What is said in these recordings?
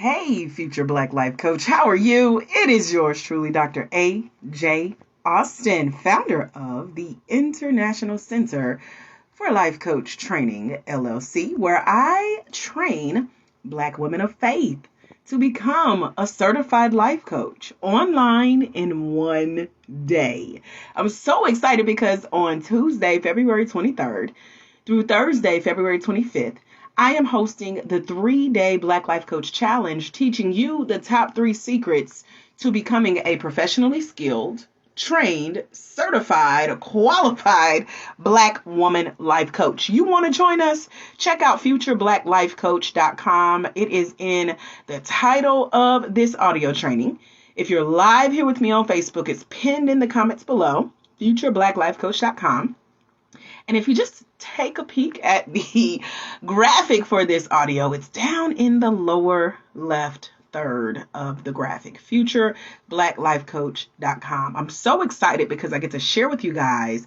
Hey, future Black Life Coach, how are you? It is yours truly, Dr. A.J. Austin, founder of the International Center for Life Coach Training, LLC, where I train Black women of faith to become a certified life coach online in one day. I'm so excited because on Tuesday, February 23rd, through Thursday, February 25th, I am hosting the 3-day Black Life Coach Challenge, teaching you the top 3 secrets to becoming a professionally skilled, trained, certified, qualified Black woman life coach. You want to join us? Check out futurebblacklifecoach.com. It is in the title of this audio training. If you're live here with me on Facebook, it's pinned in the comments below, futurebblacklifecoach.com. And if you just take a peek at the graphic for this audio, it's down in the lower left third of the graphic, futurebblacklifecoach.com. I'm so excited because I get to share with you guys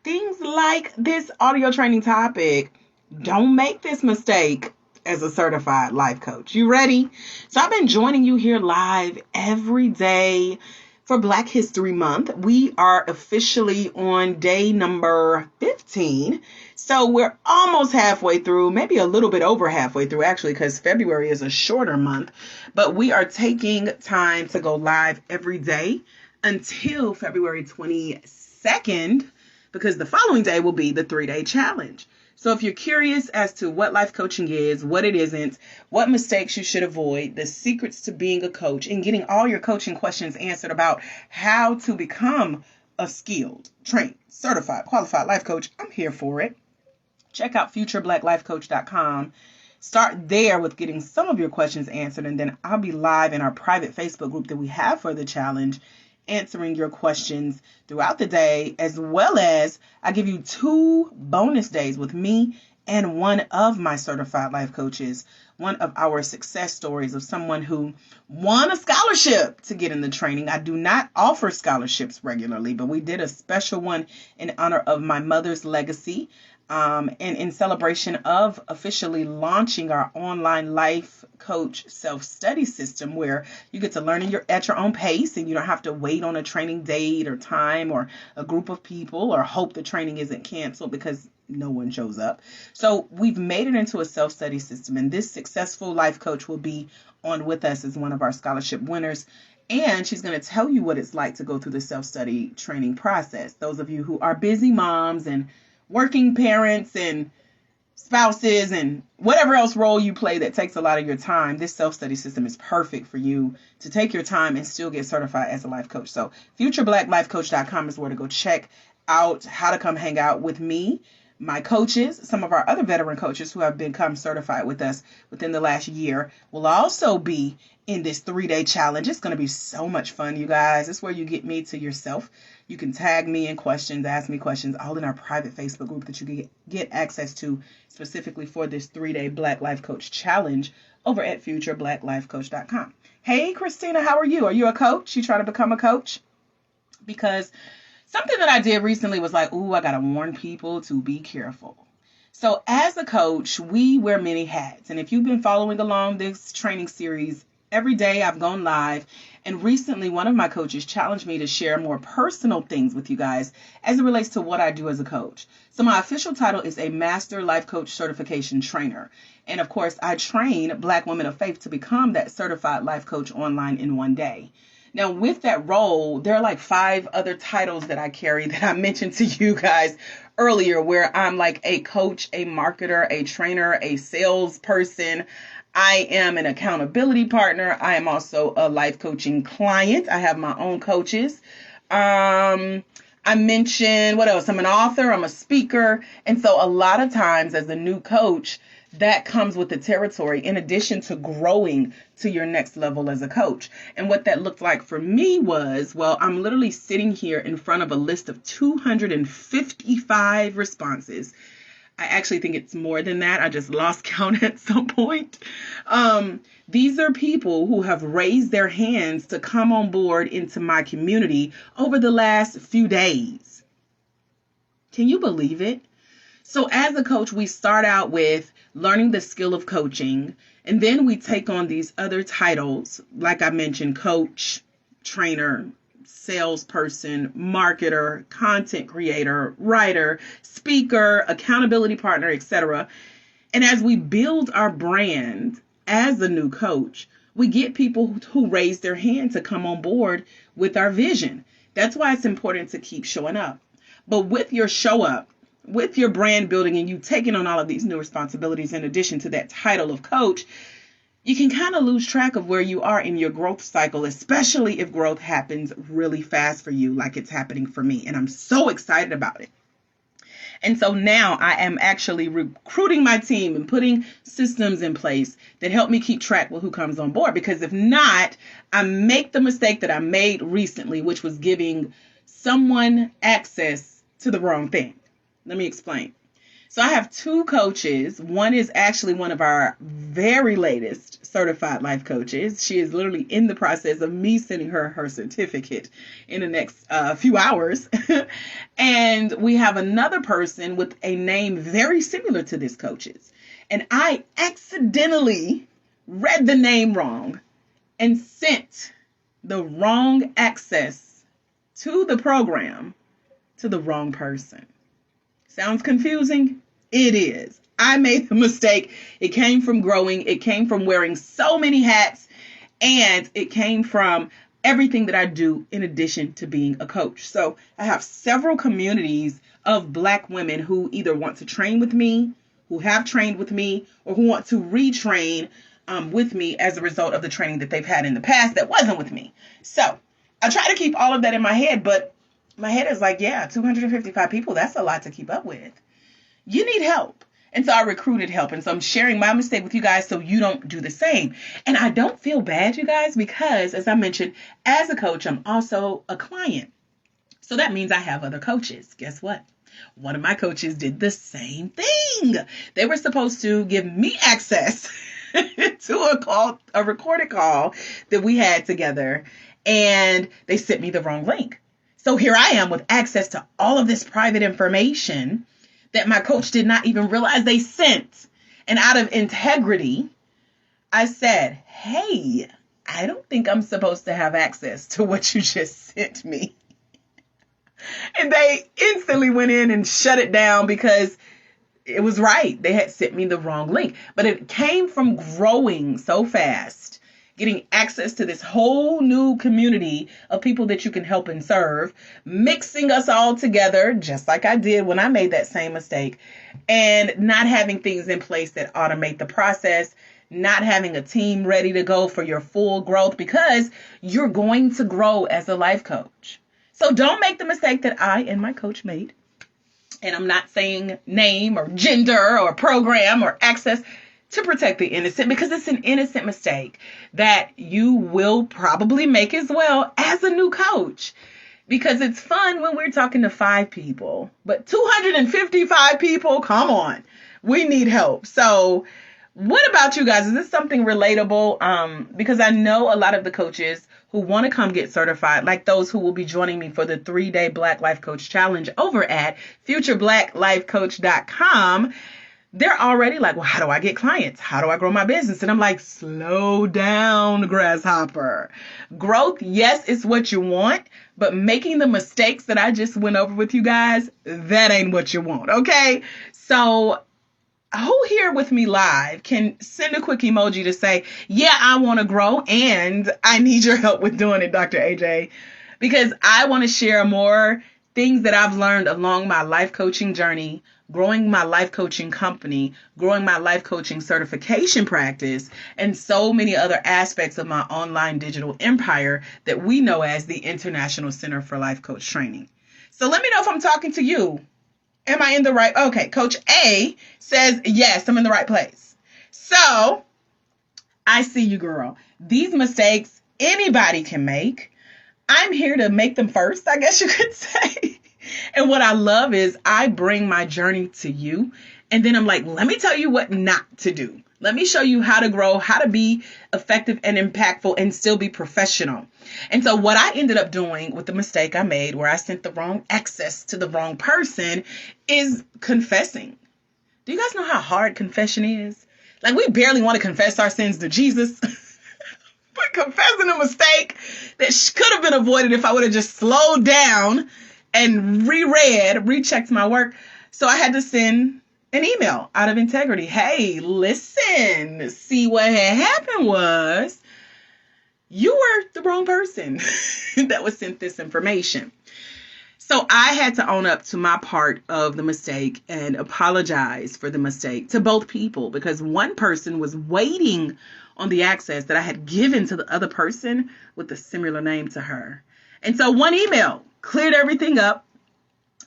things like this audio training topic. Don't make this mistake as a certified life coach. You ready? So I've been joining you here live every day for Black History Month. We are officially on day number 15. So we're almost halfway through, maybe a little bit over halfway through, actually, because February is a shorter month. But we are taking time to go live every day until February 22nd, because the following day will be the 3-day challenge. So if you're curious as to what life coaching is, what it isn't, what mistakes you should avoid, the secrets to being a coach, and getting all your coaching questions answered about how to become a skilled, trained, certified, qualified life coach, I'm here for it. Check out futurebblacklifecoach.com. Start there with getting some of your questions answered, and then I'll be live in our private Facebook group that we have for the challenge, answering your questions throughout the day, as well as I give you 2 bonus days with me and one of my certified life coaches, one of our success stories of someone who won a scholarship to get in the training. I do not offer scholarships regularly, but we did a special one in honor of my mother's legacy. And in celebration of officially launching our online life coach self-study system, where you get to learn at your own pace, and you don't have to wait on a training date or time or a group of people or hope the training isn't canceled because no one shows up. So we've made it into a self-study system, and this successful life coach will be on with us as one of our scholarship winners. And she's going to tell you what it's like to go through the self-study training process. Those of you who are busy moms and working parents and spouses and whatever else role you play that takes a lot of your time, this self-study system is perfect for you to take your time and still get certified as a life coach. So futurebblacklifecoach.com is where to go check out how to come hang out with me, my coaches, some of our other veteran coaches who have become certified with us within the last year will also be in this 3-day challenge. It's going to be so much fun, you guys. It's where you get me to yourself. You can tag me in questions, ask me questions, all in our private Facebook group that you can get access to specifically for this 3-day Black Life Coach Challenge over at futurebblacklifecoach.com. Hey, Christina, how are you? Are you a coach? You trying to become a coach? Because something that I did recently was like, I got to warn people to be careful. So as a coach, we wear many hats. And if you've been following along this training series, every day I've gone live, and recently one of my coaches challenged me to share more personal things with you guys as it relates to what I do as a coach. So my official title is a Master Life Coach Certification Trainer. And of course, I train Black women of faith to become that certified life coach online in one day. Now, with that role, there are like 5 other titles that I carry that I mentioned to you guys earlier, where I'm like a coach, a marketer, a trainer, a salesperson. I am an accountability partner. I am also a life coaching client. I have my own coaches. I mentioned, what else? I'm an author. I'm a speaker. And so a lot of times as a new coach, that comes with the territory in addition to growing to your next level as a coach. And what that looked like for me was, I'm literally sitting here in front of a list of 255 responses. I actually think it's more than that. I just lost count at some point. These are people who have raised their hands to come on board into my community over the last few days. Can you believe it? So as a coach, we start out with learning the skill of coaching. And then we take on these other titles, like I mentioned, coach, trainer, salesperson, marketer, content creator, writer, speaker, accountability partner, etc. And as we build our brand as a new coach, we get people who raise their hand to come on board with our vision. That's why it's important to keep showing up. But with your show up, with your brand building and you taking on all of these new responsibilities in addition to that title of coach, you can kind of lose track of where you are in your growth cycle, especially if growth happens really fast for you, like it's happening for me. And I'm so excited about it. And so now I am actually recruiting my team and putting systems in place that help me keep track with who comes on board. Because if not, I make the mistake that I made recently, which was giving someone access to the wrong thing. Let me explain. So I have two coaches. One is actually one of our very latest certified life coaches. She is literally in the process of me sending her certificate in the next few hours. And we have another person with a name very similar to this coach's. And I accidentally read the name wrong and sent the wrong access to the program to the wrong person. Sounds confusing? It is. I made the mistake. It came from growing. It came from wearing so many hats. And it came from everything that I do in addition to being a coach. So I have several communities of Black women who either want to train with me, who have trained with me, or who want to retrain with me as a result of the training that they've had in the past that wasn't with me. So I try to keep all of that in my head, but my head is like, yeah, 255 people, that's a lot to keep up with. You need help. And so I recruited help. And so I'm sharing my mistake with you guys so you don't do the same. And I don't feel bad, you guys, because as I mentioned, as a coach, I'm also a client. So that means I have other coaches. Guess what? One of my coaches did the same thing. They were supposed to give me access to a recorded call that we had together. And they sent me the wrong link. So here I am with access to all of this private information that my coach did not even realize they sent. And out of integrity, I said, hey, I don't think I'm supposed to have access to what you just sent me. And they instantly went in and shut it down because it was right. They had sent me the wrong link. But it came from growing so fast, getting access to this whole new community of people that you can help and serve, mixing us all together, just like I did when I made that same mistake, and not having things in place that automate the process, not having a team ready to go for your full growth, because you're going to grow as a life coach. So don't make the mistake that I and my coach made. And I'm not saying name or gender or program or access to protect the innocent, because it's an innocent mistake that you will probably make as well as a new coach. Because it's fun when we're talking to 5 people, but 255 people, come on, we need help. So what about you guys? Is this something relatable? Because I know a lot of the coaches who want to come get certified, like those who will be joining me for the 3-day Black Life Coach Challenge over at futureblackLifeCoach.com. They're already like, well, how do I get clients? How do I grow my business? And I'm like, slow down, grasshopper. Growth, yes, is what you want, but making the mistakes that I just went over with you guys, that ain't what you want, okay? So who here with me live can send a quick emoji to say, yeah, I want to grow and I need your help with doing it, Dr. AJ, because I want to share more things that I've learned along my life coaching journey, growing my life coaching company, growing my life coaching certification practice, and so many other aspects of my online digital empire that we know as the International Center for Life Coach Training. So let me know if I'm talking to you. Am I in the right? Okay, Coach A says, yes, I'm in the right place. So I see you, girl. These mistakes anybody can make. I'm here to make them first, I guess you could say. And what I love is I bring my journey to you. And then I'm like, let me tell you what not to do. Let me show you how to grow, how to be effective and impactful and still be professional. And so what I ended up doing with the mistake I made where I sent the wrong access to the wrong person is confessing. Do you guys know how hard confession is? Like, we barely want to confess our sins to Jesus. But confessing a mistake that could have been avoided if I would have just slowed down and rechecked my work. So I had to send an email out of integrity. Hey, listen, see, what had happened was you were the wrong person that was sent this information. So I had to own up to my part of the mistake and apologize for the mistake to both people, because one person was waiting on the access that I had given to the other person with a similar name to her. And so one email cleared everything up,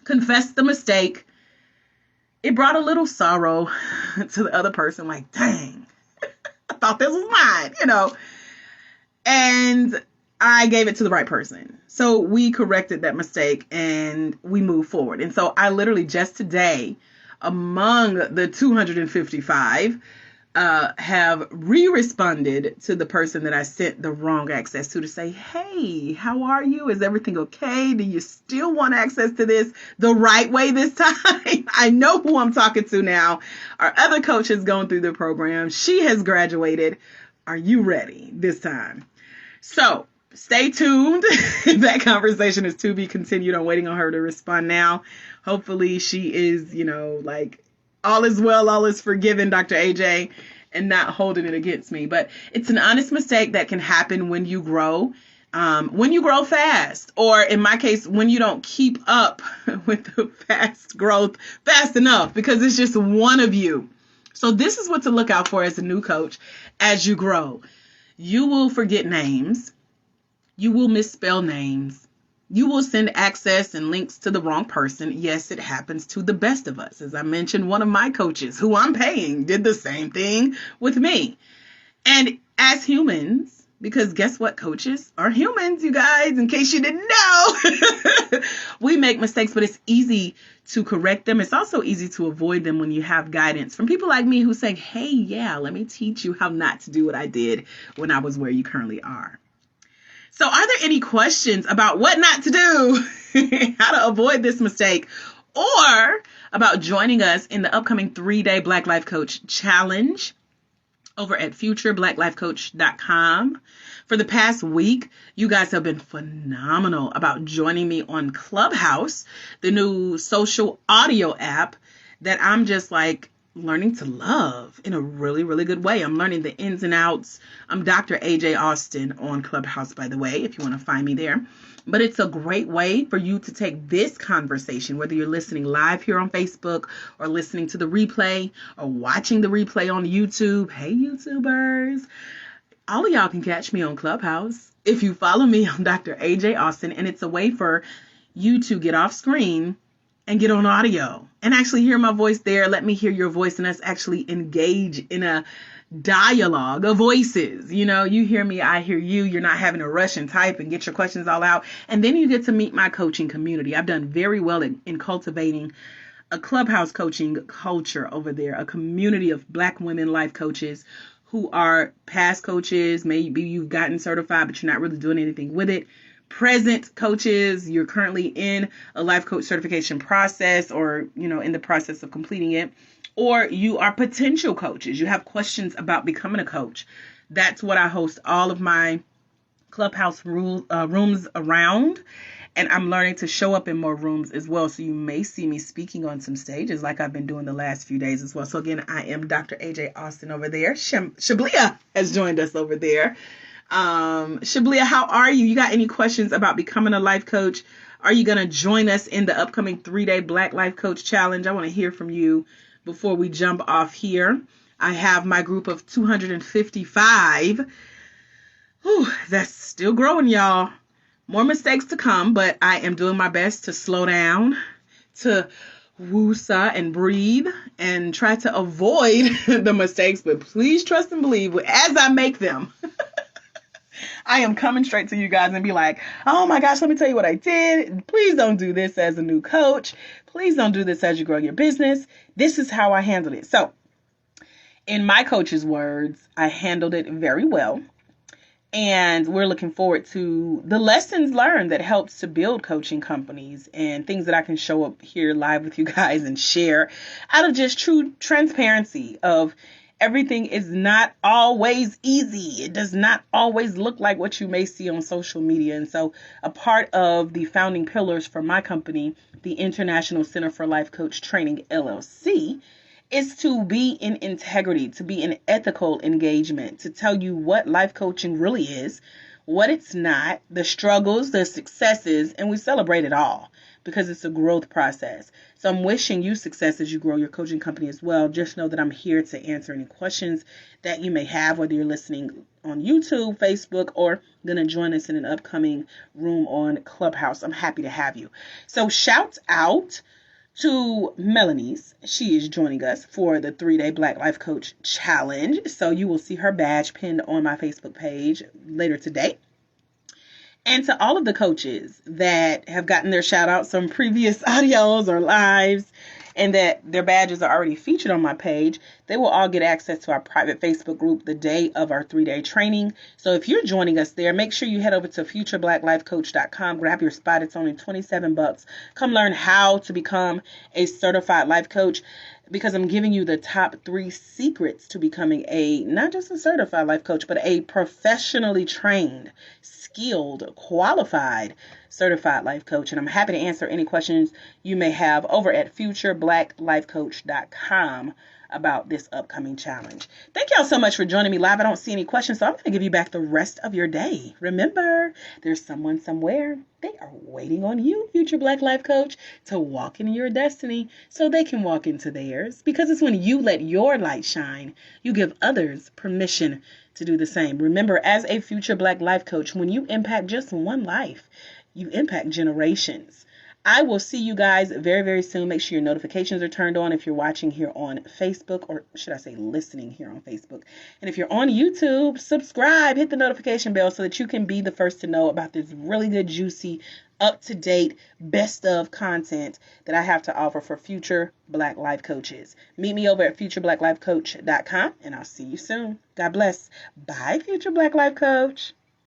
confessed the mistake. It brought a little sorrow to the other person, like, dang, I thought this was mine, And I gave it to the right person. So we corrected that mistake and we moved forward. And so I literally just today, among the 255, have responded to the person that I sent the wrong access to say, hey, how are you? Is everything okay? Do you still want access to this the right way this time? I know who I'm talking to now. Our other coach has gone through the program. She has graduated. Are you ready this time? So stay tuned. That conversation is to be continued. I'm waiting on her to respond now. Hopefully she is, like, all is well, all is forgiven, Dr. AJ, and not holding it against me. But it's an honest mistake that can happen when you grow fast, or in my case, when you don't keep up with the fast growth fast enough, because it's just one of you. So this is what to look out for as a new coach as you grow. You will forget names. You will misspell names. You will send access and links to the wrong person. Yes, it happens to the best of us. As I mentioned, one of my coaches, who I'm paying, did the same thing with me. And as humans, because guess what? Coaches are humans, you guys, in case you didn't know. We make mistakes, but it's easy to correct them. It's also easy to avoid them when you have guidance from people like me who say, hey, yeah, let me teach you how not to do what I did when I was where you currently are. So are there any questions about what not to do, how to avoid this mistake, or about joining us in the upcoming 3-day Black Life Coach Challenge over at futurebblacklifecoach.com? For the past week, you guys have been phenomenal about joining me on Clubhouse, the new social audio app that I'm just like learning to love in a really, really good way. I'm learning the ins and outs. I'm Dr. AJ Austin on Clubhouse, by the way, if you want to find me there. But it's a great way for you to take this conversation, whether you're listening live here on Facebook or listening to the replay or watching the replay on YouTube. Hey, YouTubers. All of y'all can catch me on Clubhouse. If you follow me, I'm Dr. AJ Austin, and it's a way for you to get off screen and get on audio and actually hear my voice there. Let me hear your voice and us actually engage in a dialogue of voices. You hear me, I hear you. You're not having to rush and type and get your questions all out. And then you get to meet my coaching community. I've done very well in cultivating a Clubhouse coaching culture over there, a community of Black women life coaches who are past coaches. Maybe you've gotten certified, but you're not really doing anything with it. Present coaches, you're currently in a life coach certification process or, in the process of completing it, or you are potential coaches. You have questions about becoming a coach. That's what I host all of my Clubhouse rooms around. And I'm learning to show up in more rooms as well. So you may see me speaking on some stages like I've been doing the last few days as well. So again, I am Dr. AJ Austin over there. Shablia has joined us over there. Shablia, how are you? You got any questions about becoming a life coach? Are you going to join us in the upcoming 3-day Black Life Coach Challenge? I want to hear from you before we jump off here. I have my group of 255. Whew, that's still growing, y'all. More mistakes to come, but I am doing my best to slow down, to woosah and breathe and try to avoid the mistakes. But please trust and believe as I make them. I am coming straight to you guys and be like, oh my gosh, let me tell you what I did. Please don't do this as a new coach. Please don't do this as you grow your business. This is how I handled it. So in my coach's words, I handled it very well. And we're looking forward to the lessons learned that helps to build coaching companies and things that I can show up here live with you guys and share out of just true transparency of everything is not always easy. It does not always look like what you may see on social media. And so a part of the founding pillars for my company, the International Center for Life Coach Training, LLC, is to be in integrity, to be in ethical engagement, to tell you what life coaching really is, what it's not, the struggles, the successes, and we celebrate it all because it's a growth process. So I'm wishing you success as you grow your coaching company as well. Just know that I'm here to answer any questions that you may have, whether you're listening on YouTube, Facebook, or going to join us in an upcoming room on Clubhouse. I'm happy to have you. So shout out to Melanie's. She is joining us for the 3-day Black Life Coach Challenge. So you will see her badge pinned on my Facebook page later today. And to all of the coaches that have gotten their shout outs from previous audios or lives and that their badges are already featured on my page, they will all get access to our private Facebook group the day of our 3-day training. So if you're joining us there, make sure you head over to futurebblacklifecoach.com, grab your spot. It's only $27. Come learn how to become a certified life coach, because I'm giving you the top 3 secrets to becoming not just a certified life coach, but a professionally trained, skilled, qualified, certified life coach. And I'm happy to answer any questions you may have over at futurebblacklifecoach.com about this upcoming challenge. Thank y'all so much for joining me live. I don't see any questions, so I'm going to give you back the rest of your day. Remember, there's someone somewhere. They are waiting on you, Future Black Life Coach, to walk in your destiny so they can walk into theirs. Because it's when you let your light shine, you give others permission to do the same. Remember, as a Future Black Life Coach, when you impact just one life, you impact generations. I will see you guys very, very soon. Make sure your notifications are turned on if you're watching here on Facebook, or should I say listening here on Facebook. And if you're on YouTube, subscribe, hit the notification bell so that you can be the first to know about this really good, juicy, up-to-date, best of content that I have to offer for future Black Life Coaches. Meet me over at futurebblacklifecoach.com, and I'll see you soon. God bless. Bye, Future Black Life Coach.